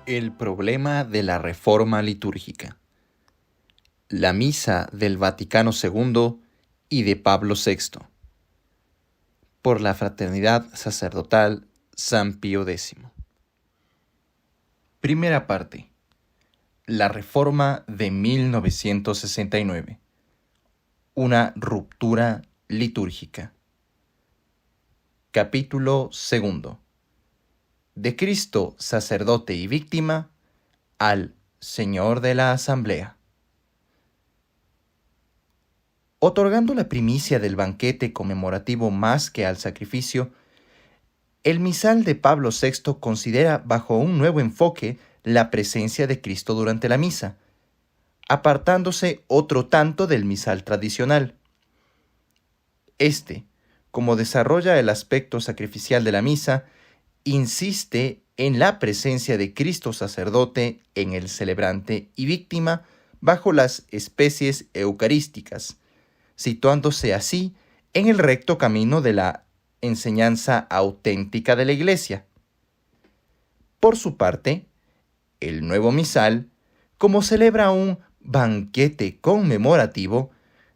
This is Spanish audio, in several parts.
El problema de la reforma litúrgica. La misa del Vaticano II y de Pablo VI. Por la Fraternidad Sacerdotal San Pío X. Primera parte. La reforma de 1969. Una ruptura litúrgica. Capítulo 2. De Cristo, sacerdote y víctima, al Señor de la Asamblea. Otorgando la primicia del banquete conmemorativo más que al sacrificio, el misal de Pablo VI considera bajo un nuevo enfoque la presencia de Cristo durante la misa, apartándose otro tanto del misal tradicional. Como desarrolla el aspecto sacrificial de la misa, insiste en la presencia de Cristo sacerdote en el celebrante y víctima bajo las especies eucarísticas, situándose así en el recto camino de la enseñanza auténtica de la Iglesia. Por su parte, el nuevo misal, como celebra un banquete conmemorativo,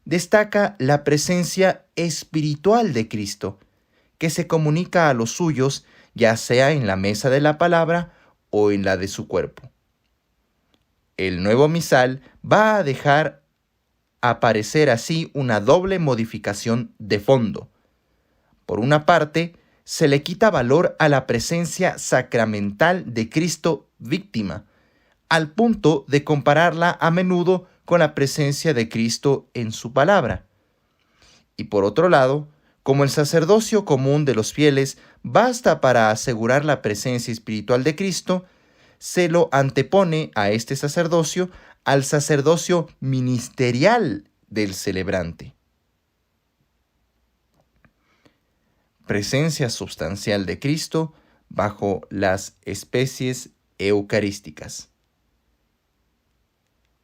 destaca la presencia espiritual de Cristo, que se comunica a los suyos ya sea en la mesa de la palabra o en la de su cuerpo. El nuevo misal va a dejar aparecer así una doble modificación de fondo. Por una parte, se le quita valor a la presencia sacramental de Cristo víctima, al punto de compararla a menudo con la presencia de Cristo en su palabra. Y por otro lado, como el sacerdocio común de los fieles basta para asegurar la presencia espiritual de Cristo, se lo antepone a este sacerdocio al sacerdocio ministerial del celebrante. Presencia substancial de Cristo bajo las especies eucarísticas.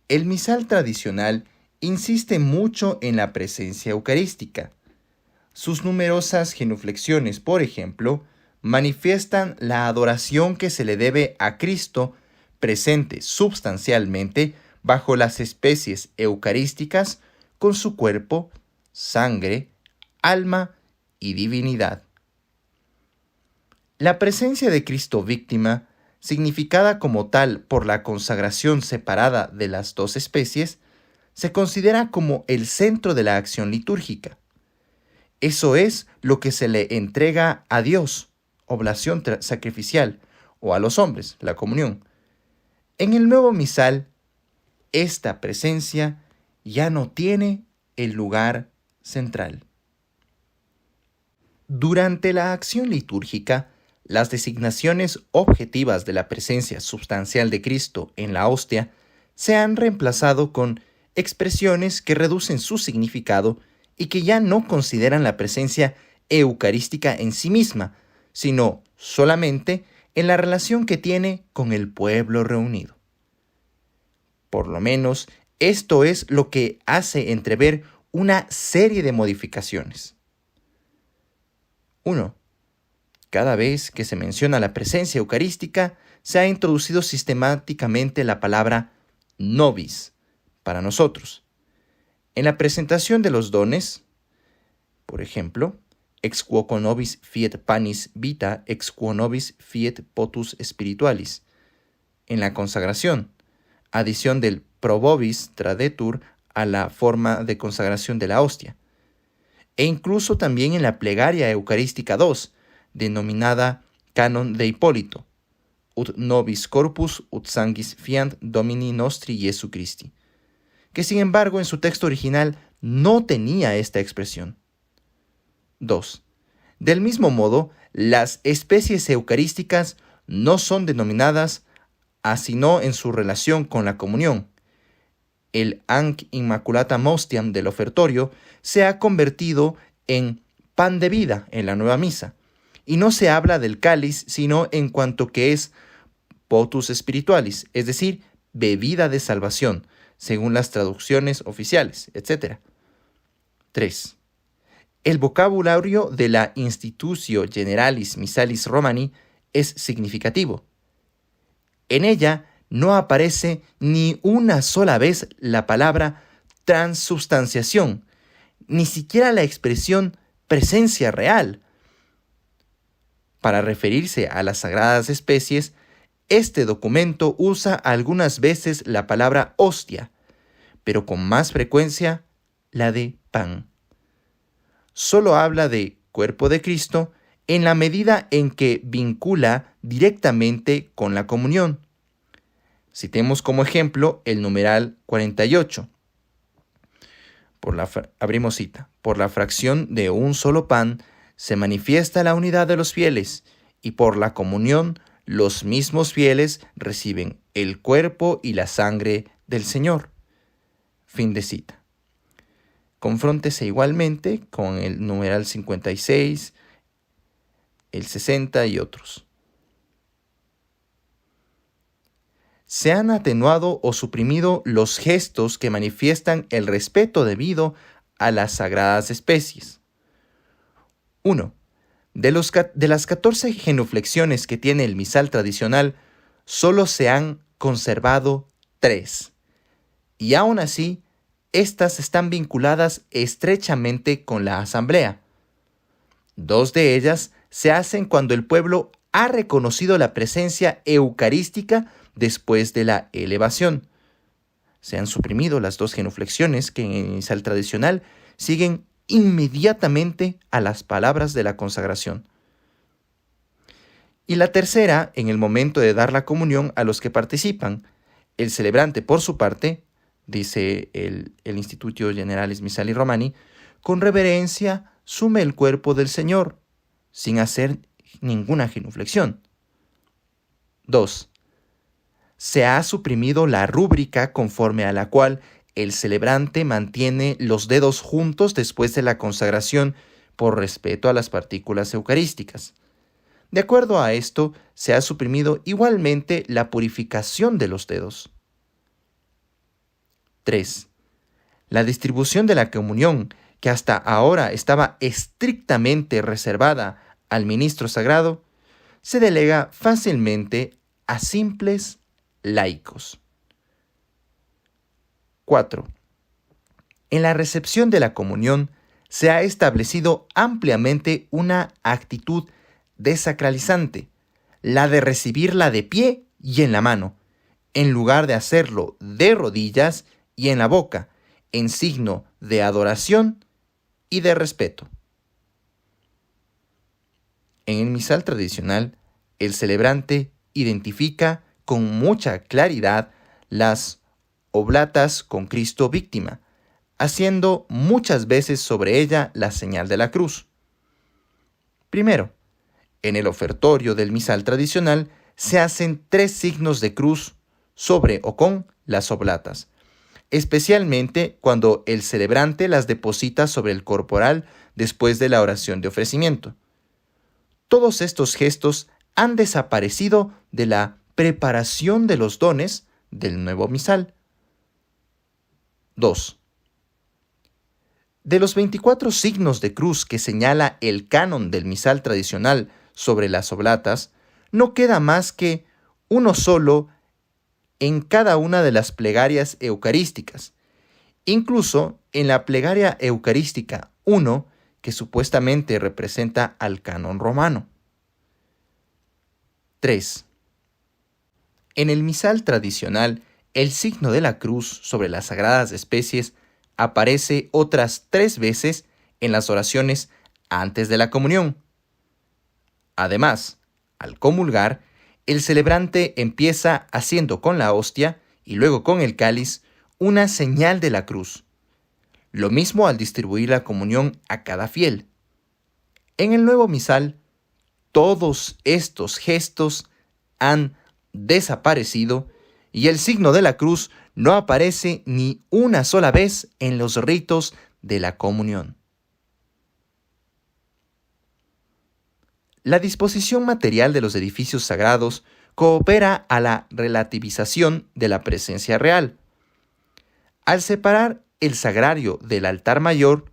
El misal tradicional insiste mucho en la presencia eucarística. Sus numerosas genuflexiones, por ejemplo, manifiestan la adoración que se le debe a Cristo presente substancialmente bajo las especies eucarísticas con su cuerpo, sangre, alma y divinidad. La presencia de Cristo víctima, significada como tal por la consagración separada de las dos especies, se considera como el centro de la acción litúrgica. Eso es lo que se le entrega a Dios, oblación sacrificial, o a los hombres, la comunión. En el nuevo misal, esta presencia ya no tiene el lugar central. Durante la acción litúrgica, las designaciones objetivas de la presencia substancial de Cristo en la hostia se han reemplazado con expresiones que reducen su significado y que ya no consideran la presencia eucarística en sí misma, sino solamente en la relación que tiene con el pueblo reunido. Por lo menos, esto es lo que hace entrever una serie de modificaciones. 1. Cada vez que se menciona la presencia eucarística, se ha introducido sistemáticamente la palabra nobis, para nosotros. En la presentación de los dones, por ejemplo, ex quoque nobis fiet panis vita, ex quo nobis fiet potus spiritualis. En la consagración, adición del pro vobis tradetur a la forma de consagración de la hostia. E incluso también en la plegaria eucarística 2, denominada Canon de Hipólito, ut nobis corpus ut sanguis fiant Domini nostri Jesu Christi, que sin embargo en su texto original no tenía esta expresión. 2. Del mismo modo, las especies eucarísticas no son denominadas sino en su relación con la comunión. El Anc Immaculatam Hostiam del ofertorio se ha convertido en pan de vida en la nueva misa, y no se habla del cáliz sino en cuanto que es potus spiritualis, es decir, bebida de salvación, según las traducciones oficiales, etc. 3. El vocabulario de la Institutio Generalis Missalis Romani es significativo. En ella no aparece ni una sola vez la palabra transubstanciación, ni siquiera la expresión presencia real. Para referirse a las sagradas especies, este documento usa algunas veces la palabra hostia, pero con más frecuencia la de pan. Solo habla de cuerpo de Cristo en la medida en que vincula directamente con la comunión. Citemos como ejemplo el numeral 48. Abrimos cita. Por la fracción de un solo pan se manifiesta la unidad de los fieles, y por la comunión los mismos fieles reciben el cuerpo y la sangre del Señor. Fin de cita. Confróntese igualmente con el numeral 56, el 60 y otros. Se han atenuado o suprimido los gestos que manifiestan el respeto debido a las sagradas especies. 1. De las 14 genuflexiones que tiene el misal tradicional, solo se han conservado 3. Y aún así, estas están vinculadas estrechamente con la asamblea. 2 de ellas se hacen cuando el pueblo ha reconocido la presencia eucarística después de la elevación. Se han suprimido las 2 genuflexiones que en el misal tradicional siguen inmediatamente a las palabras de la consagración. Y la tercera, en el momento de dar la comunión a los que participan. El celebrante, por su parte, dice el Institutio Generalis Missali Romani, con reverencia sume el cuerpo del Señor, sin hacer ninguna genuflexión. 2. Se ha suprimido la rúbrica conforme a la cual el celebrante mantiene los dedos juntos después de la consagración por respeto a las partículas eucarísticas. De acuerdo a esto, se ha suprimido igualmente la purificación de los dedos. 3. La distribución de la comunión, que hasta ahora estaba estrictamente reservada al ministro sagrado, se delega fácilmente a simples laicos. 4. En la recepción de la comunión se ha establecido ampliamente una actitud desacralizante, la de recibirla de pie y en la mano, en lugar de hacerlo de rodillas y en la boca, en signo de adoración y de respeto. En el misal tradicional, el celebrante identifica con mucha claridad las oblatas con Cristo víctima, haciendo muchas veces sobre ella la señal de la cruz. Primero, en el ofertorio del misal tradicional se hacen 3 signos de cruz sobre o con las oblatas, especialmente cuando el celebrante las deposita sobre el corporal después de la oración de ofrecimiento. Todos estos gestos han desaparecido de la preparación de los dones del nuevo misal. 2. De los 24 signos de cruz que señala el canon del misal tradicional sobre las oblatas, no queda más que uno solo en cada una de las plegarias eucarísticas, incluso en la plegaria eucarística 1, que supuestamente representa al canon romano. 3. En el misal tradicional, el signo de la cruz sobre las sagradas especies aparece otras 3 veces en las oraciones antes de la comunión. Además, al comulgar, el celebrante empieza haciendo con la hostia y luego con el cáliz una señal de la cruz. Lo mismo al distribuir la comunión a cada fiel. En el nuevo misal, todos estos gestos han desaparecido y el signo de la cruz no aparece ni una sola vez en los ritos de la comunión. La disposición material de los edificios sagrados coopera a la relativización de la presencia real. Al separar el sagrario del altar mayor,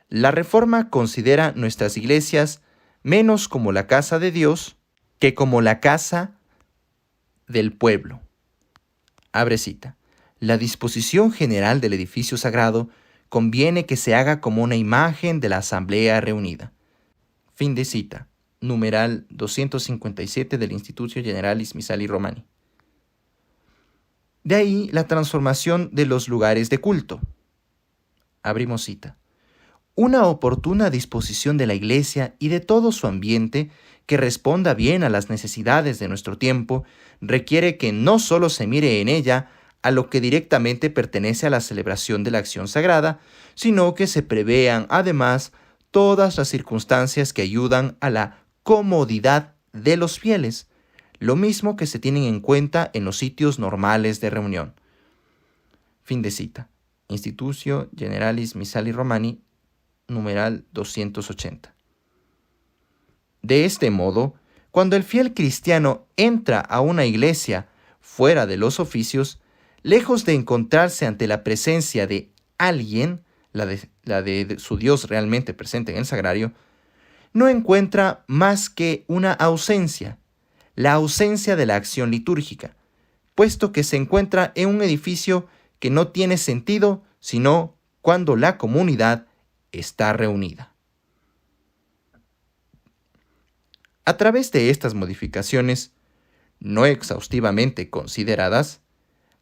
la Reforma considera nuestras iglesias menos como la casa de Dios que como la casa del pueblo. Abre cita. La disposición general del edificio sagrado conviene que se haga como una imagen de la asamblea reunida. Fin de cita. Numeral 257 del Institutio Generalis Misali Romani. De ahí la transformación de los lugares de culto. Abrimos cita. Una oportuna disposición de la Iglesia y de todo su ambiente que responda bien a las necesidades de nuestro tiempo requiere que no solo se mire en ella a lo que directamente pertenece a la celebración de la acción sagrada, sino que se prevean además todas las circunstancias que ayudan a la comodidad de los fieles, lo mismo que se tienen en cuenta en los sitios normales de reunión. Fin de cita. Institutio Generalis Misali Romani, numeral 280. De este modo, cuando el fiel cristiano entra a una iglesia fuera de los oficios, lejos de encontrarse ante la presencia de alguien, la de su Dios realmente presente en el sagrario, no encuentra más que una ausencia, la ausencia de la acción litúrgica, puesto que se encuentra en un edificio que no tiene sentido sino cuando la comunidad está reunida. A través de estas modificaciones, no exhaustivamente consideradas,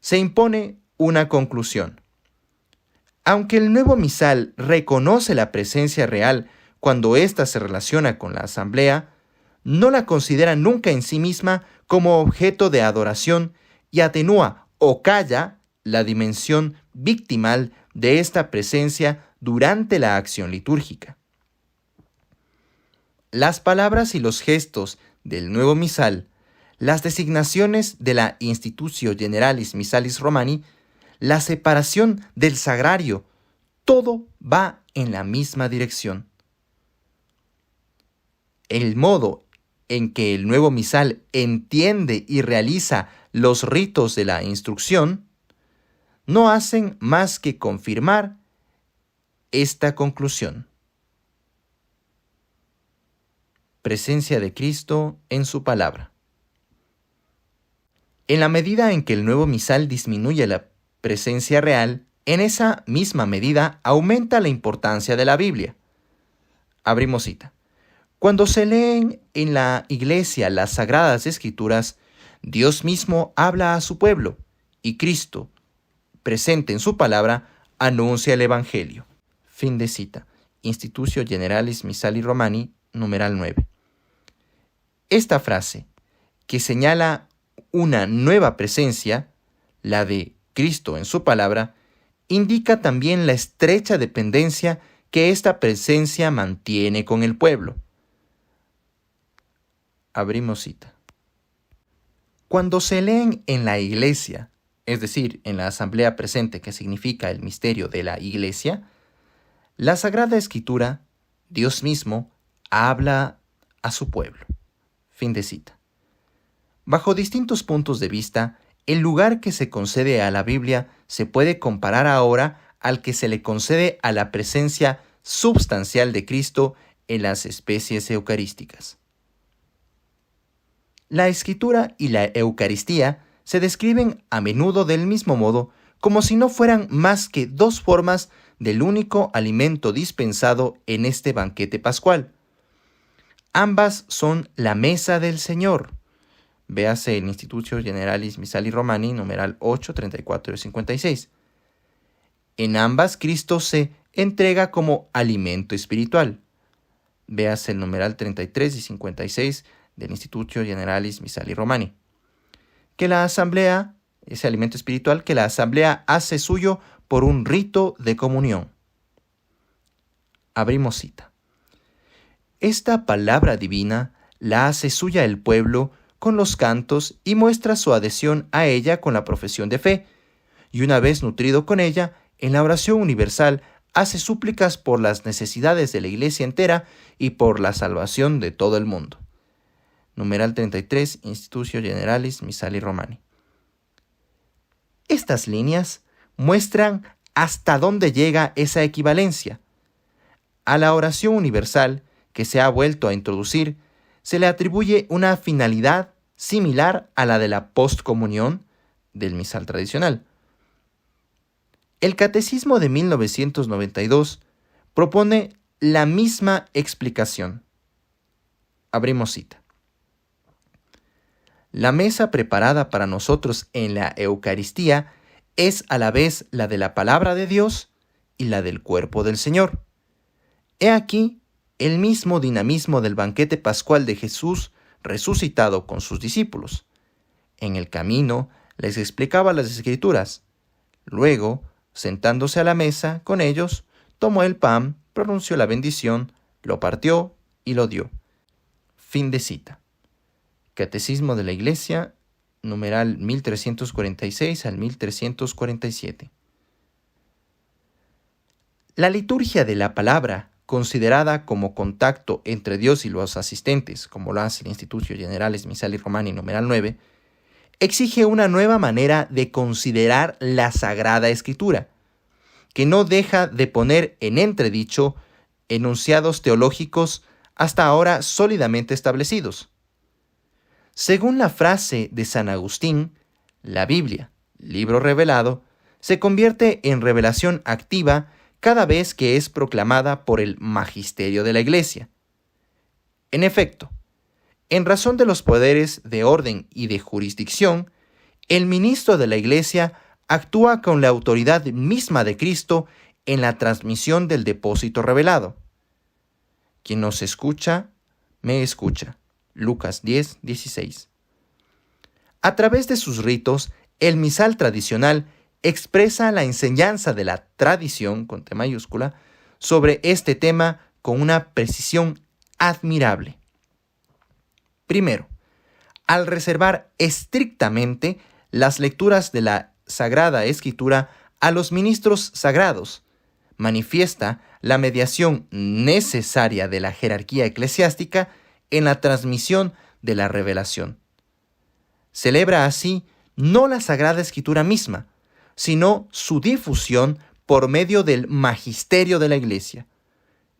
se impone una conclusión. Aunque el nuevo misal reconoce la presencia real cuando ésta se relaciona con la asamblea, no la considera nunca en sí misma como objeto de adoración y atenúa o calla la dimensión victimal de esta presencia durante la acción litúrgica. Las palabras y los gestos del nuevo misal, las designaciones de la Institutio Generalis Misalis Romani, la separación del sagrario, todo va en la misma dirección. El modo en que el nuevo misal entiende y realiza los ritos de la instrucción no hacen más que confirmar esta conclusión. Presencia de Cristo en su palabra. En la medida en que el nuevo misal disminuye la presencia real, en esa misma medida aumenta la importancia de la Biblia. Abrimos cita. Cuando se leen en la iglesia las Sagradas Escrituras, Dios mismo habla a su pueblo y Cristo, presente en su palabra, anuncia el Evangelio. Fin de cita. Institutio Generalis Misali Romani, numeral 9. Esta frase, que señala una nueva presencia, la de Cristo en su palabra, indica también la estrecha dependencia que esta presencia mantiene con el pueblo. Abrimos cita. Cuando se leen en la iglesia, es decir, en la asamblea presente que significa el misterio de la iglesia, la Sagrada Escritura, Dios mismo, habla a su pueblo. Fin de cita. Bajo distintos puntos de vista, el lugar que se concede a la Biblia se puede comparar ahora al que se le concede a la presencia substancial de Cristo en las especies eucarísticas. La Escritura y la Eucaristía se describen a menudo del mismo modo, como si no fueran más que dos formas del único alimento dispensado en este banquete pascual. Ambas son la mesa del Señor. Véase el Institutio Generalis Misali Romani, numeral 8, 34 y 56. En ambas Cristo se entrega como alimento espiritual. Véase el numeral 33 y 56 del Institutio Generalis Misali Romani. Que la asamblea, ese alimento espiritual, que la asamblea hace suyo por un rito de comunión. Abrimos cita. Esta palabra divina la hace suya el pueblo con los cantos y muestra su adhesión a ella con la profesión de fe, y una vez nutrido con ella, en la oración universal hace súplicas por las necesidades de la Iglesia entera y por la salvación de todo el mundo. Numeral 33, Institutio Generalis Misali Romani. Estas líneas muestran hasta dónde llega esa equivalencia. A la oración universal, que se ha vuelto a introducir, se le atribuye una finalidad similar a la de la postcomunión del misal tradicional. El Catecismo de 1992 propone la misma explicación. Abrimos cita. La mesa preparada para nosotros en la Eucaristía es a la vez la de la palabra de Dios y la del cuerpo del Señor. He aquí el mismo dinamismo del banquete pascual de Jesús resucitado con sus discípulos. En el camino les explicaba las Escrituras. Luego, sentándose a la mesa con ellos, tomó el pan, pronunció la bendición, lo partió y lo dio. Fin de cita. Catecismo de la Iglesia, numeral 1346 al 1347. La liturgia de la palabra, considerada como contacto entre Dios y los asistentes, como lo hace el Institutio Generalis Misali Romani, numeral 9, exige una nueva manera de considerar la Sagrada Escritura, que no deja de poner en entredicho enunciados teológicos hasta ahora sólidamente establecidos. Según la frase de San Agustín, la Biblia, libro revelado, se convierte en revelación activa cada vez que es proclamada por el magisterio de la Iglesia. En efecto, en razón de los poderes de orden y de jurisdicción, el ministro de la Iglesia actúa con la autoridad misma de Cristo en la transmisión del depósito revelado. Quien nos escucha, me escucha. Lucas 10:16. A través de sus ritos, el misal tradicional expresa la enseñanza de la tradición, con T mayúscula, sobre este tema con una precisión admirable. Primero, al reservar estrictamente las lecturas de la Sagrada Escritura a los ministros sagrados, manifiesta la mediación necesaria de la jerarquía eclesiástica en la transmisión de la revelación. Celebra así no la Sagrada Escritura misma, sino su difusión por medio del magisterio de la Iglesia.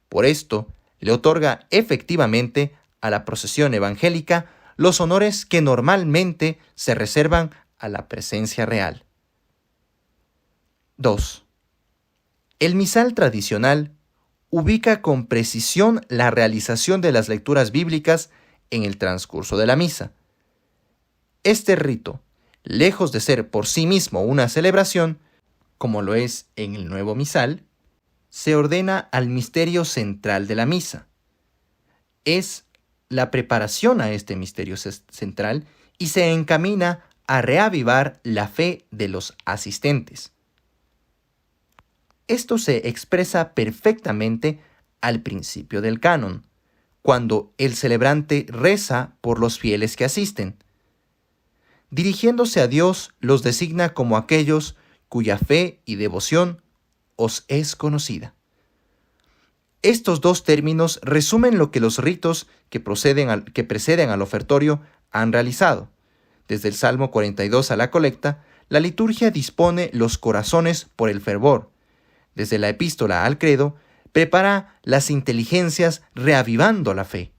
Por esto, le otorga efectivamente a la procesión evangélica los honores que normalmente se reservan a la presencia real. 2. El misal tradicional ubica con precisión la realización de las lecturas bíblicas en el transcurso de la misa. Este rito, lejos de ser por sí mismo una celebración, como lo es en el nuevo misal, se ordena al misterio central de la misa. Es la preparación a este misterio central y se encamina a reavivar la fe de los asistentes. Esto se expresa perfectamente al principio del canon, cuando el celebrante reza por los fieles que asisten. Dirigiéndose a Dios, los designa como aquellos cuya fe y devoción os es conocida. Estos dos términos resumen lo que los ritos que preceden al ofertorio han realizado. Desde el Salmo 42 a la colecta, la liturgia dispone los corazones por el fervor. Desde la epístola al credo, prepara las inteligencias reavivando la fe.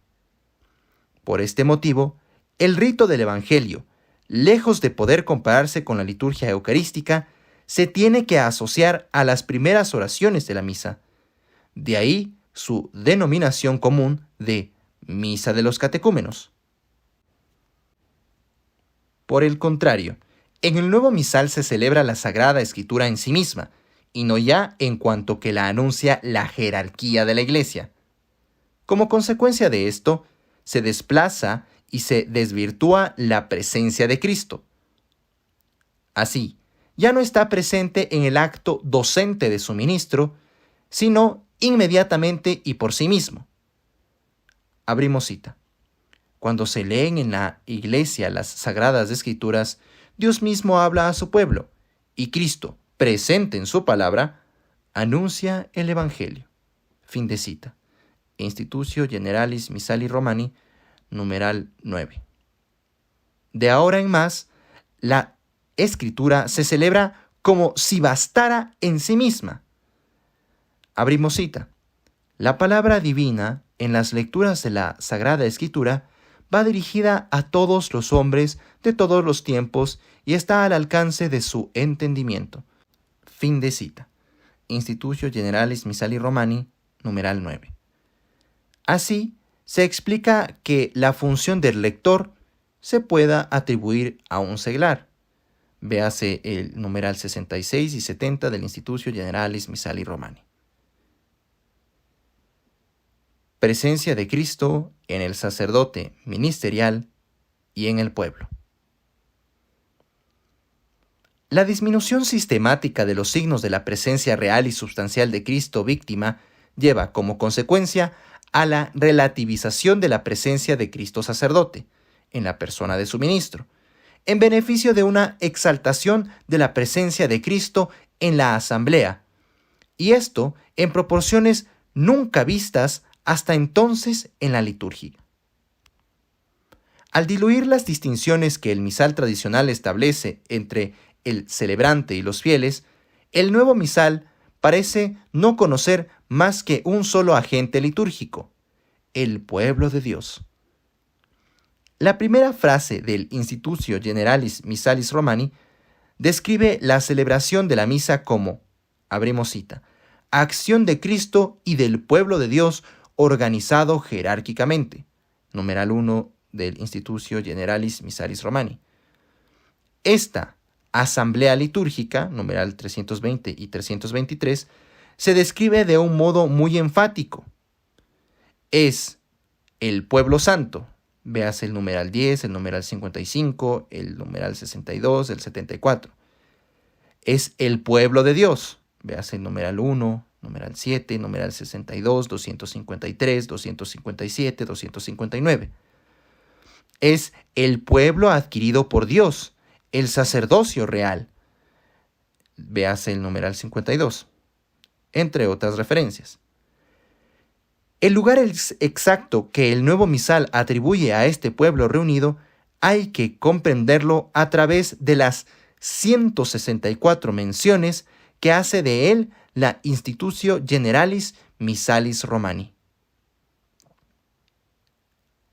Por este motivo, el rito del Evangelio, lejos de poder compararse con la liturgia eucarística, se tiene que asociar a las primeras oraciones de la misa. De ahí su denominación común de Misa de los Catecúmenos. Por el contrario, en el nuevo misal se celebra la Sagrada Escritura en sí misma, y no ya en cuanto que la anuncia la jerarquía de la Iglesia. Como consecuencia de esto, se desplaza y se desvirtúa la presencia de Cristo. Así, ya no está presente en el acto docente de su ministro, sino inmediatamente y por sí mismo. Abrimos cita. Cuando se leen en la Iglesia las Sagradas Escrituras, Dios mismo habla a su pueblo, y Cristo, presente en su palabra, anuncia el Evangelio. Fin de cita. Institutio Generalis Misali Romani, numeral 9. De ahora en más, la Escritura se celebra como si bastara en sí misma. Abrimos cita. La palabra divina en las lecturas de la Sagrada Escritura va dirigida a todos los hombres de todos los tiempos y está al alcance de su entendimiento. Fin de cita. Institutio Generalis Misali Romani, numeral 9. Así, se explica que la función del lector se pueda atribuir a un seglar. Véase el numeral 66 y 70 del Institutio Generalis Misali Romani. Presencia de Cristo en el sacerdote ministerial y en el pueblo. La disminución sistemática de los signos de la presencia real y sustancial de Cristo víctima lleva como consecuencia a la relativización de la presencia de Cristo sacerdote en la persona de su ministro, en beneficio de una exaltación de la presencia de Cristo en la asamblea, y esto en proporciones nunca vistas hasta entonces en la liturgia. Al diluir las distinciones que el misal tradicional establece entre el celebrante y los fieles, el nuevo misal parece no conocer más que un solo agente litúrgico, el pueblo de Dios. La primera frase del Institutio Generalis Misalis Romani describe la celebración de la misa como, abrimos cita, acción de Cristo y del pueblo de Dios organizado jerárquicamente, numeral 1 del Institutio Generalis Misalis Romani. Esta asamblea litúrgica, numeral 320 y 323, se describe de un modo muy enfático. Es el pueblo santo, véase el numeral 10, el numeral 55, el numeral 62, el 74. Es el pueblo de Dios, véase el numeral 1, numeral 7, numeral 62, 253, 257, 259. Es el pueblo adquirido por Dios, el sacerdocio real, véase el numeral 52, entre otras referencias. El lugar exacto que el nuevo misal atribuye a este pueblo reunido hay que comprenderlo a través de las 164 menciones que hace de él la Institutio Generalis Misalis Romani.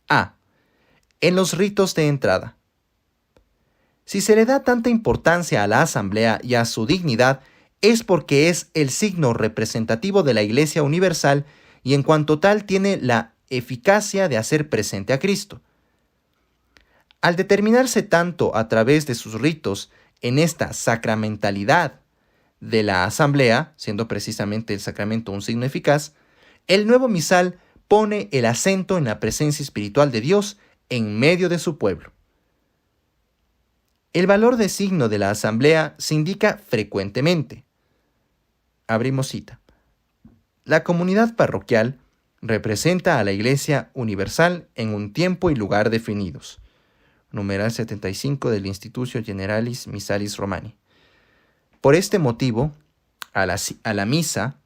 A. En los ritos de entrada. Si se le da tanta importancia a la asamblea y a su dignidad, es porque es el signo representativo de la Iglesia universal y en cuanto tal tiene la eficacia de hacer presente a Cristo. Al determinarse tanto a través de sus ritos en esta sacramentalidad de la asamblea, siendo precisamente el sacramento un signo eficaz, el nuevo misal pone el acento en la presencia espiritual de Dios en medio de su pueblo. El valor de signo de la asamblea se indica frecuentemente. Abrimos cita. La comunidad parroquial representa a la Iglesia universal en un tiempo y lugar definidos. Numeral 75 del Institutio Generalis Misalis Romani. Por este motivo, a la misa,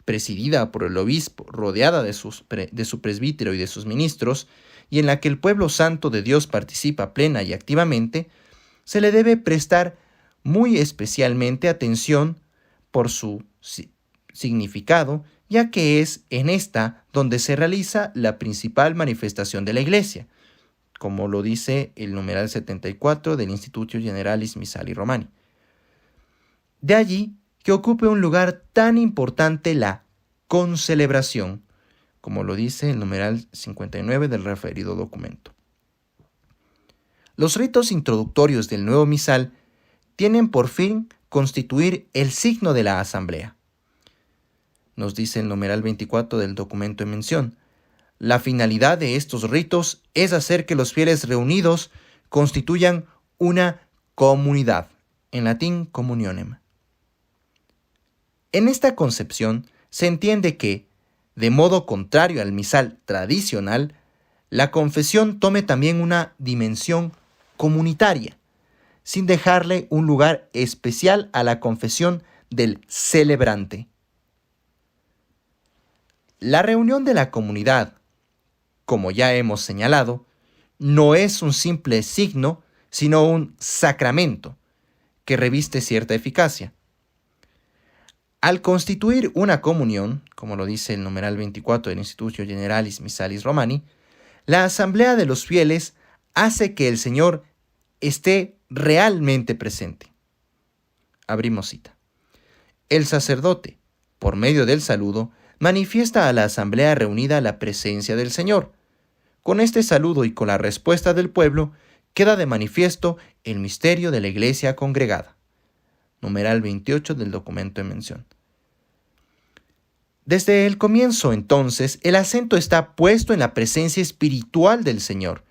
presidida por el obispo, rodeada de su presbítero y de sus ministros, y en la que el pueblo santo de Dios participa plena y activamente, se le debe prestar muy especialmente atención por su significado, ya que es en esta donde se realiza la principal manifestación de la Iglesia, como lo dice el numeral 74 del Institutio Generalis Misali Romani. De allí que ocupe un lugar tan importante la concelebración, como lo dice el numeral 59 del referido documento. Los ritos introductorios del nuevo misal tienen por fin constituir el signo de la asamblea. Nos dice el numeral 24 del documento en mención. La finalidad de estos ritos es hacer que los fieles reunidos constituyan una comunidad, en latín communionem. En esta concepción se entiende que, de modo contrario al misal tradicional, la confesión tome también una dimensión comunitaria, sin dejarle un lugar especial a la confesión del celebrante. La reunión de la comunidad, como ya hemos señalado, no es un simple signo, sino un sacramento que reviste cierta eficacia. Al constituir una comunión, como lo dice el numeral 24 del Institutio Generalis Misalis Romani, La asamblea de los fieles hace que el Señor esté realmente presente. Abrimos cita. El sacerdote, por medio del saludo, manifiesta a la asamblea reunida la presencia del Señor. Con este saludo y con la respuesta del pueblo, queda de manifiesto el misterio de la iglesia congregada. Numeral 28 del documento en mención. Desde el comienzo, entonces, el acento está puesto en la presencia espiritual del Señor,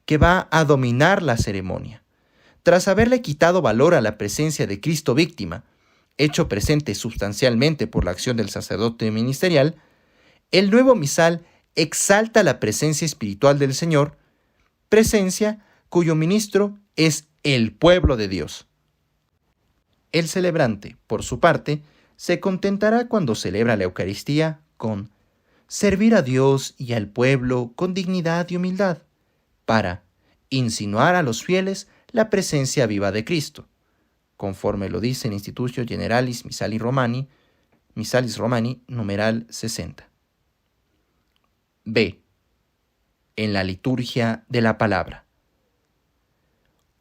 que va a dominar la ceremonia. Tras haberle quitado valor a la presencia de Cristo víctima, hecho presente sustancialmente por la acción del sacerdote ministerial, el nuevo misal exalta la presencia espiritual del Señor, presencia cuyo ministro es el pueblo de Dios. El celebrante, por su parte, se contentará cuando celebra la Eucaristía con servir a Dios y al pueblo con dignidad y humildad, para insinuar a los fieles la presencia viva de Cristo, conforme lo dice el Institutio Generalis Missalis Romani, numeral 60. B. En la liturgia de la palabra.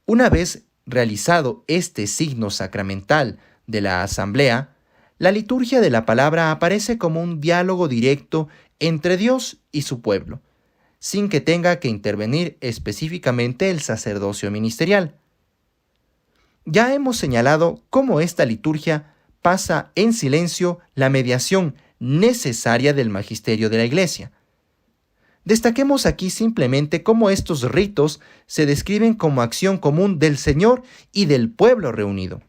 Una vez realizado este signo sacramental de la asamblea, la liturgia de la palabra aparece como un diálogo directo entre Dios y su pueblo, sin que tenga que intervenir específicamente el sacerdocio ministerial. Ya hemos señalado cómo esta liturgia pasa en silencio la mediación necesaria del magisterio de la Iglesia. Destaquemos aquí simplemente cómo estos ritos se describen como acción común del Señor y del pueblo reunido.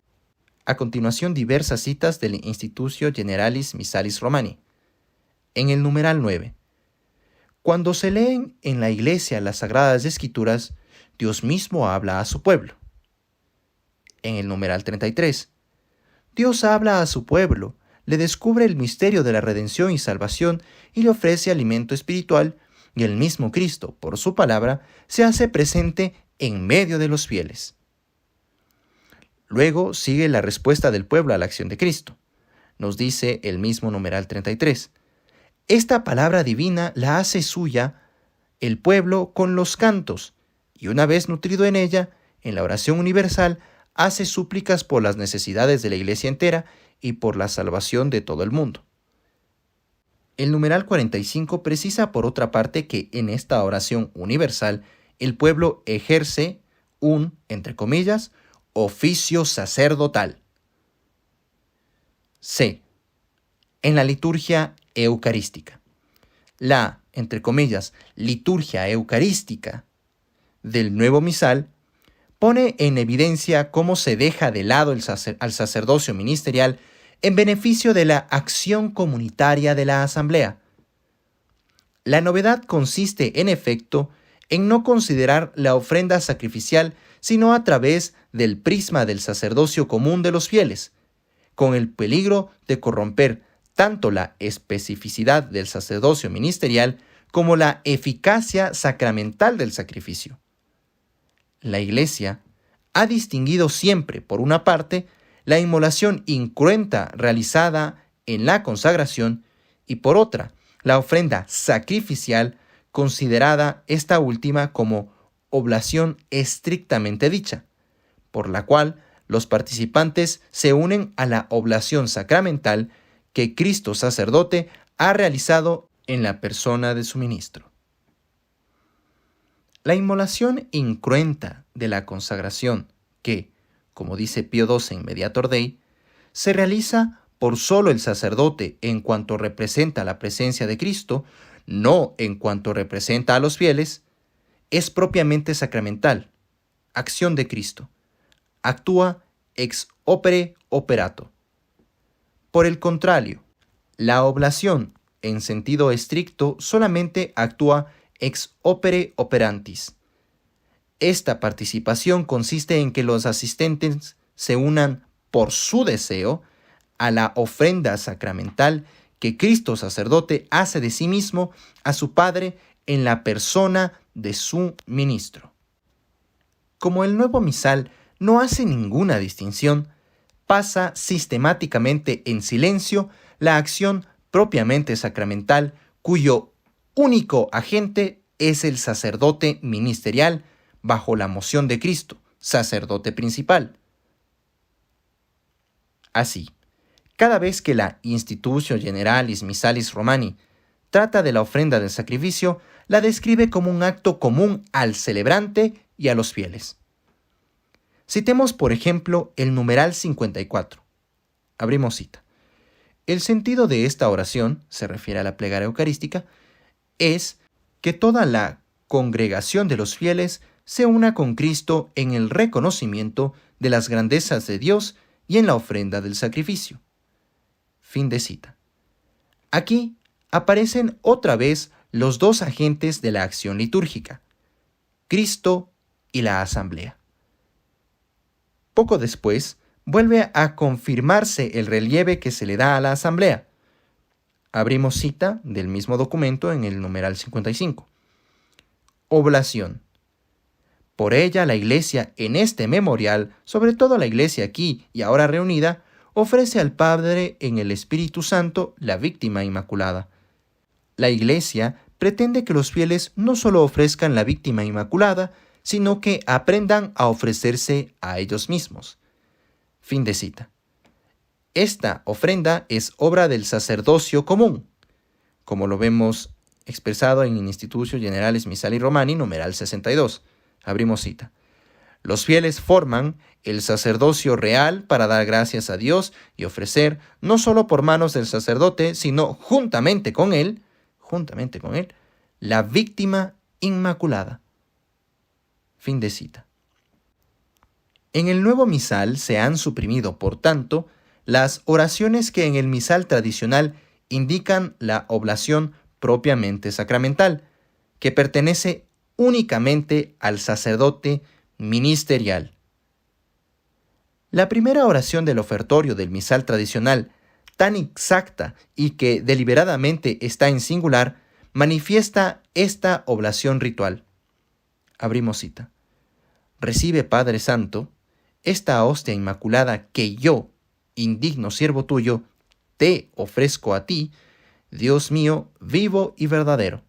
A continuación, diversas citas del Institutio Generalis Missalis Romani. En el numeral 9. Cuando se leen en la Iglesia las Sagradas Escrituras, Dios mismo habla a su pueblo. En el numeral 33. Dios habla a su pueblo, le descubre el misterio de la redención y salvación y le ofrece alimento espiritual, y el mismo Cristo, por su palabra, se hace presente en medio de los fieles. Luego sigue la respuesta del pueblo a la acción de Cristo. Nos dice el mismo numeral 33. Esta palabra divina la hace suya el pueblo con los cantos, y una vez nutrido en ella, en la oración universal, hace súplicas por las necesidades de la Iglesia entera y por la salvación de todo el mundo. El numeral 45 precisa por otra parte que en esta oración universal el pueblo ejerce un, entre comillas, oficio sacerdotal. C. En la liturgia eucarística. La, entre comillas, liturgia eucarística del nuevo misal pone en evidencia cómo se deja de lado al sacerdocio ministerial en beneficio de la acción comunitaria de la asamblea. La novedad consiste, en efecto, en no considerar la ofrenda sacrificial sino a través del prisma del sacerdocio común de los fieles, con el peligro de corromper tanto la especificidad del sacerdocio ministerial como la eficacia sacramental del sacrificio. La Iglesia ha distinguido siempre, por una parte, la inmolación incruenta realizada en la consagración y por otra, la ofrenda sacrificial considerada esta última como oblación estrictamente dicha, por la cual los participantes se unen a la oblación sacramental que Cristo sacerdote ha realizado en la persona de su ministro. La inmolación incruenta de la consagración, que, como dice Pío XII en Mediator Dei, se realiza por solo el sacerdote en cuanto representa la presencia de Cristo, no en cuanto representa a los fieles, es propiamente sacramental, acción de Cristo. Actúa ex opere operato. Por el contrario, la oblación, en sentido estricto, solamente actúa ex opere operantis. Esta participación consiste en que los asistentes se unan por su deseo a la ofrenda sacramental que Cristo sacerdote hace de sí mismo a su Padre en la persona de su ministro. Como el nuevo misal no hace ninguna distinción, pasa sistemáticamente en silencio la acción propiamente sacramental, cuyo único agente es el sacerdote ministerial bajo la moción de Cristo, sacerdote principal. Así, cada vez que la Institutio Generalis Missalis Romani trata de la ofrenda del sacrificio, la describe como un acto común al celebrante y a los fieles. Citemos, por ejemplo, el numeral 54. Abrimos cita. El sentido de esta oración, se refiere a la plegaria eucarística, es que toda la congregación de los fieles se una con Cristo en el reconocimiento de las grandezas de Dios y en la ofrenda del sacrificio. Fin de cita. Aquí aparecen otra vez los dos agentes de la acción litúrgica, Cristo y la asamblea. Poco después, vuelve a confirmarse el relieve que se le da a la asamblea. Abrimos cita del mismo documento en el numeral 55. Oblación. Por ella la Iglesia en este memorial, sobre todo la Iglesia aquí y ahora reunida, ofrece al Padre en el Espíritu Santo la víctima inmaculada. La Iglesia pretende que los fieles no solo ofrezcan la víctima inmaculada, sino que aprendan a ofrecerse a ellos mismos. Fin de cita. Esta ofrenda es obra del sacerdocio común, como lo vemos expresado en Institutio Generalis Missalis Romani, numeral 62. Abrimos cita. Los fieles forman el sacerdocio real para dar gracias a Dios y ofrecer, no solo por manos del sacerdote, sino juntamente con él, la víctima inmaculada. Fin de cita. En el nuevo misal se han suprimido, por tanto, las oraciones que en el misal tradicional indican la oblación propiamente sacramental, que pertenece únicamente al sacerdote ministerial. La primera oración del ofertorio del misal tradicional, tan exacta y que deliberadamente está en singular, manifiesta esta oblación ritual. Abrimos cita. Recibe, Padre Santo, esta hostia inmaculada que yo, indigno siervo tuyo, te ofrezco a ti, Dios mío, vivo y verdadero.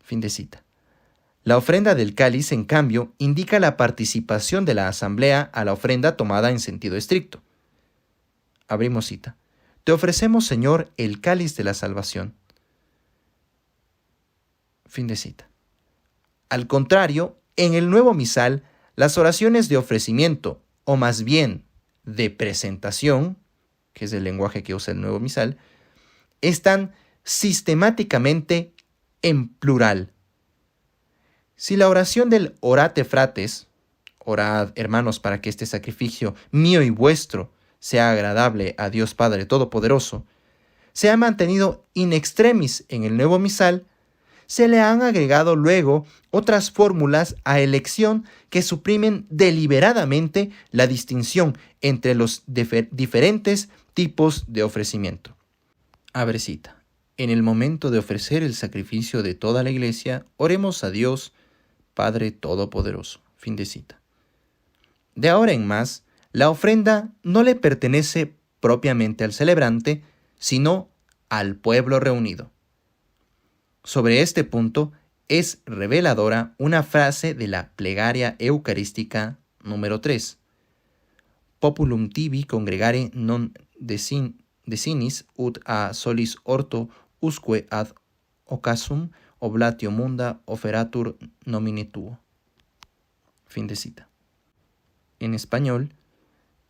Fin de cita. La ofrenda del cáliz, en cambio, indica la participación de la asamblea a la ofrenda tomada en sentido estricto. Abrimos cita. Te ofrecemos, Señor, el cáliz de la salvación. Fin de cita. Al contrario, en el nuevo misal, las oraciones de ofrecimiento, o más bien de presentación, que es el lenguaje que usa el nuevo misal, están sistemáticamente en plural. Si la oración del orate frates, orad hermanos para que este sacrificio mío y vuestro sea agradable a Dios Padre Todopoderoso, se ha mantenido in extremis en el nuevo misal, se le han agregado luego otras fórmulas a elección que suprimen deliberadamente la distinción entre los diferentes tipos de ofrecimiento. Abre cita. En el momento de ofrecer el sacrificio de toda la Iglesia, oremos a Dios, Padre Todopoderoso. Fin de cita. De ahora en más, la ofrenda no le pertenece propiamente al celebrante, sino al pueblo reunido. Sobre este punto es reveladora una frase de la plegaria eucarística número 3. Populum tibi congregare non desinis ut a solis orto usque ad occasum oblatio munda oferatur nomine tuo. Fin de cita. En español,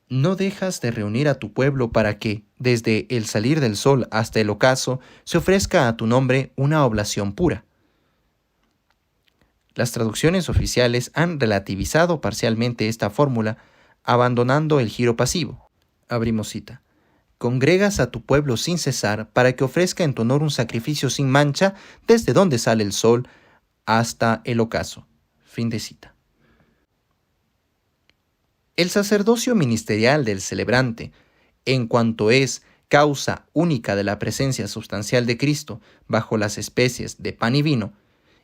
no dejas de reunir a tu pueblo para que, desde el salir del sol hasta el ocaso, se ofrezca a tu nombre una oblación pura. Las traducciones oficiales han relativizado parcialmente esta fórmula, abandonando el giro pasivo. Abrimos cita. Congregas a tu pueblo sin cesar para que ofrezca en tu honor un sacrificio sin mancha desde donde sale el sol hasta el ocaso. Fin de cita. El sacerdocio ministerial del celebrante, en cuanto es causa única de la presencia sustancial de Cristo bajo las especies de pan y vino,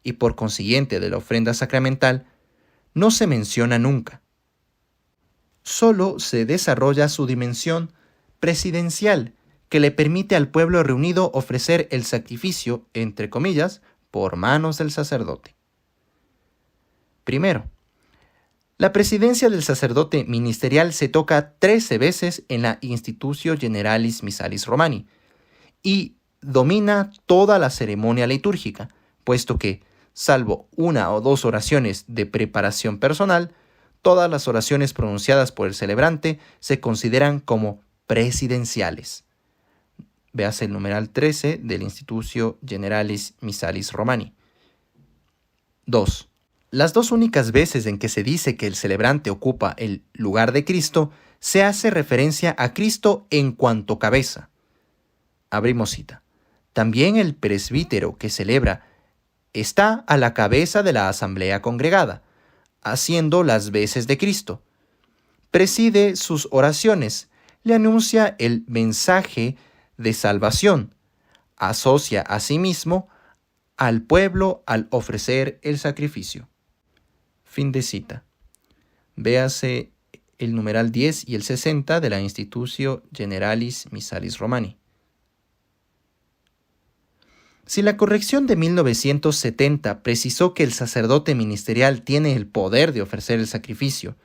y por consiguiente de la ofrenda sacramental, no se menciona nunca. Solo se desarrolla su dimensión presidencial, que le permite al pueblo reunido ofrecer el sacrificio, entre comillas, por manos del sacerdote. Primero, la presidencia del sacerdote ministerial se toca 13 veces en la Institutio Generalis Missalis Romani y domina toda la ceremonia litúrgica, puesto que, salvo una o dos oraciones de preparación personal, todas las oraciones pronunciadas por el celebrante se consideran como presidenciales. Véase el numeral 13 del Institutio Generalis Missalis Romani. 2. Las dos únicas veces en que se dice que el celebrante ocupa el lugar de Cristo, se hace referencia a Cristo en cuanto cabeza. Abrimos cita. También el presbítero que celebra está a la cabeza de la asamblea congregada, haciendo las veces de Cristo. Preside sus oraciones, le anuncia el mensaje de salvación, asocia a sí mismo al pueblo al ofrecer el sacrificio. Fin de cita. Véase el numeral 10 y el 60 de la Institutio Generalis Missalis Romani. Si la corrección de 1970 precisó que el sacerdote ministerial tiene el poder de ofrecer el sacrificio,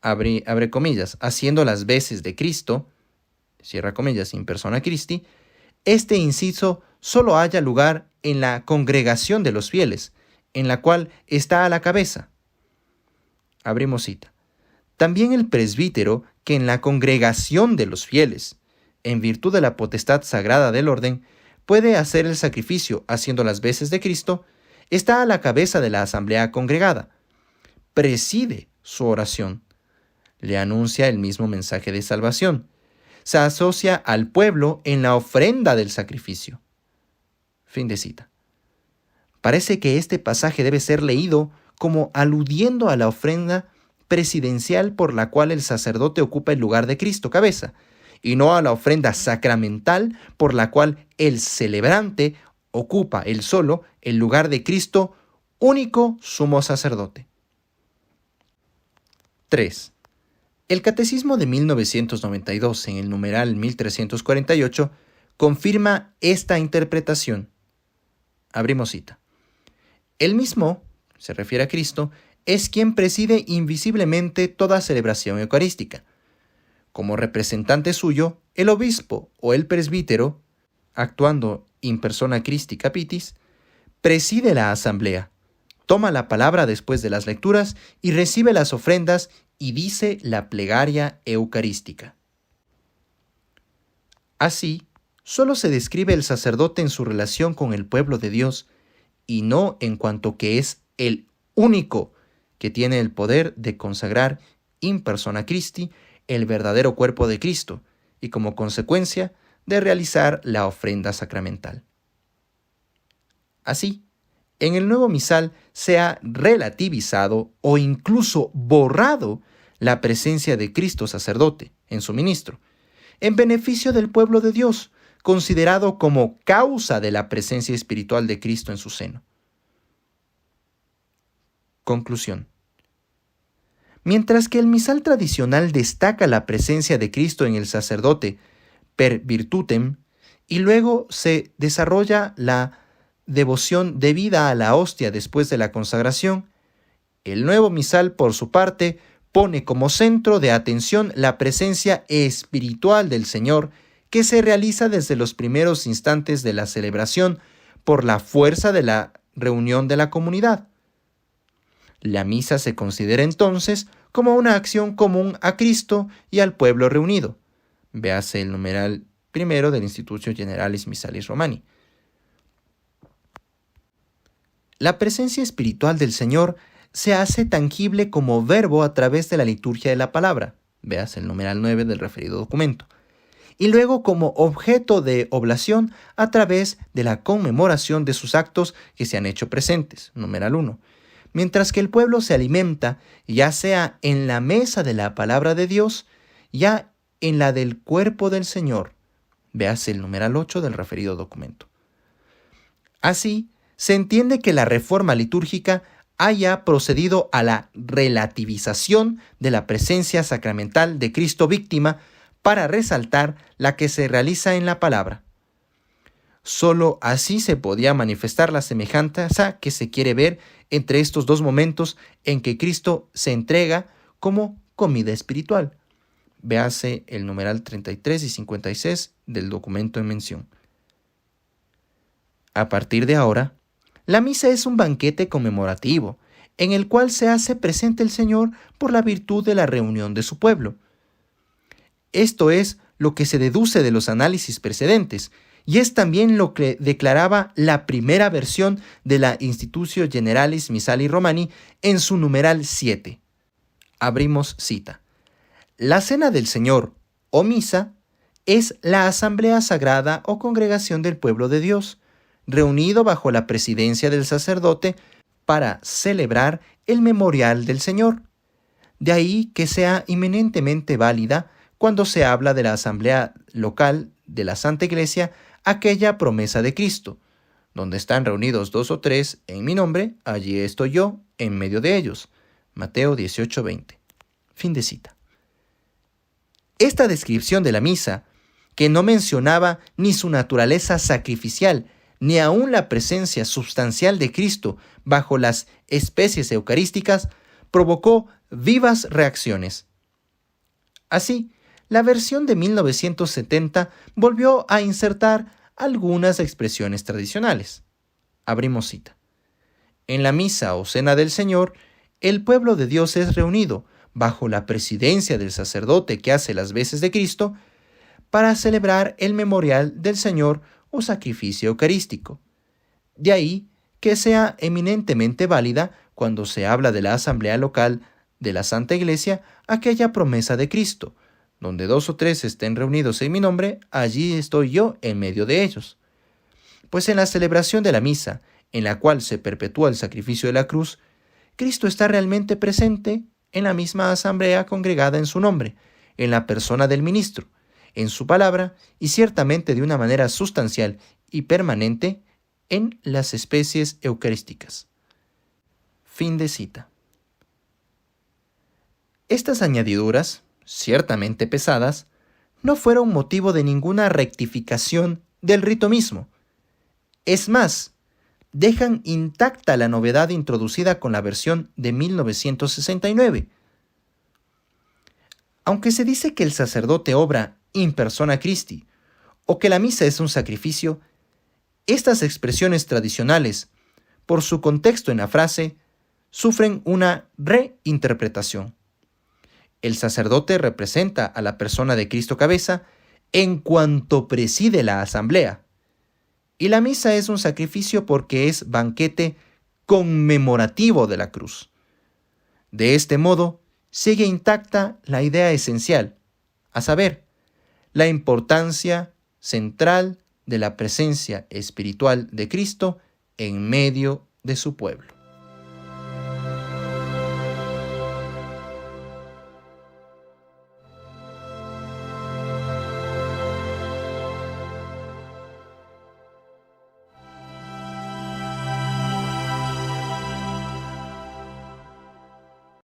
abre comillas, haciendo las veces de Cristo, cierra comillas, in persona Christi, este inciso solo haya lugar en la congregación de los fieles, en la cual está a la cabeza. Abrimos cita. También el presbítero que en la congregación de los fieles, en virtud de la potestad sagrada del orden, puede hacer el sacrificio haciendo las veces de Cristo, está a la cabeza de la asamblea congregada, preside su oración, le anuncia el mismo mensaje de salvación, se asocia al pueblo en la ofrenda del sacrificio. Fin de cita. Parece que este pasaje debe ser leído como aludiendo a la ofrenda presidencial por la cual el sacerdote ocupa el lugar de Cristo cabeza, y no a la ofrenda sacramental por la cual el celebrante ocupa él solo el lugar de Cristo, único sumo sacerdote. 3. El Catecismo de 1992, en el numeral 1348, confirma esta interpretación. Abrimos cita. El mismo, se refiere a Cristo, es quien preside invisiblemente toda celebración eucarística. Como representante suyo, el obispo o el presbítero, actuando in persona Christi Capitis, preside la asamblea, toma la palabra después de las lecturas y recibe las ofrendas y dice la plegaria eucarística. Así, solo se describe el sacerdote en su relación con el pueblo de Dios y no en cuanto que es el único que tiene el poder de consagrar in persona Christi el verdadero cuerpo de Cristo y como consecuencia de realizar la ofrenda sacramental. Así, en el nuevo misal se ha relativizado o incluso borrado la presencia de Cristo sacerdote en su ministro, en beneficio del pueblo de Dios, considerado como causa de la presencia espiritual de Cristo en su seno. Conclusión. Mientras que el misal tradicional destaca la presencia de Cristo en el sacerdote per virtutem y luego se desarrolla la devoción debida a la hostia después de la consagración, el nuevo misal, por su parte, pone como centro de atención la presencia espiritual del Señor que se realiza desde los primeros instantes de la celebración por la fuerza de la reunión de la comunidad. La misa se considera entonces como una acción común a Cristo y al pueblo reunido. Véase el numeral 1 del Institutio Generalis Missalis Romani. La presencia espiritual del Señor se hace tangible como verbo a través de la liturgia de la palabra. Véase el numeral 9 del referido documento. Y luego como objeto de oblación a través de la conmemoración de sus actos que se han hecho presentes. Numeral 1. Mientras que el pueblo se alimenta, ya sea en la mesa de la palabra de Dios, ya en la del cuerpo del Señor. Véase el numeral 8 del referido documento. Así, se entiende que la reforma litúrgica haya procedido a la relativización de la presencia sacramental de Cristo víctima para resaltar la que se realiza en la palabra. Solo así se podía manifestar la semejanza que se quiere ver entre estos dos momentos en que Cristo se entrega como comida espiritual. Véase el numeral 33 y 56 del documento en mención. A partir de ahora, la misa es un banquete conmemorativo, en el cual se hace presente el Señor por la virtud de la reunión de su pueblo. Esto es lo que se deduce de los análisis precedentes, y es también lo que declaraba la primera versión de la Institutio Generalis Missali Romani en su numeral 7. Abrimos cita. La cena del Señor, o misa, es la asamblea sagrada o congregación del pueblo de Dios, reunido bajo la presidencia del sacerdote para celebrar el memorial del Señor. De ahí que sea eminentemente válida cuando se habla de la asamblea local de la Santa Iglesia, aquella promesa de Cristo, donde están reunidos 2 o 3 en mi nombre, allí estoy yo en medio de ellos. Mateo 18:20. Fin de cita. Esta descripción de la misa, que no mencionaba ni su naturaleza sacrificial, ni aún la presencia sustancial de Cristo bajo las especies eucarísticas, provocó vivas reacciones. Así, la versión de 1970 volvió a insertar algunas expresiones tradicionales. Abrimos cita. En la misa o cena del Señor, el pueblo de Dios es reunido bajo la presidencia del sacerdote que hace las veces de Cristo para celebrar el memorial del Señor o sacrificio eucarístico. De ahí que sea eminentemente válida cuando se habla de la asamblea local de la Santa Iglesia aquella promesa de Cristo, donde 2 o 3 estén reunidos en mi nombre, allí estoy yo en medio de ellos. Pues en la celebración de la misa, en la cual se perpetúa el sacrificio de la cruz, Cristo está realmente presente en la misma asamblea congregada en su nombre, en la persona del ministro, en su palabra y ciertamente de una manera sustancial y permanente en las especies eucarísticas. Fin de cita. Estas añadiduras, ciertamente pesadas, no fueron motivo de ninguna rectificación del rito mismo. Es más, dejan intacta la novedad introducida con la versión de 1969. Aunque se dice que el sacerdote obra in persona Christi, o que la misa es un sacrificio, estas expresiones tradicionales, por su contexto en la frase, sufren una reinterpretación. El sacerdote representa a la persona de Cristo cabeza en cuanto preside la asamblea, y la misa es un sacrificio porque es banquete conmemorativo de la cruz. De este modo, sigue intacta la idea esencial, a saber, la importancia central de la presencia espiritual de Cristo en medio de su pueblo.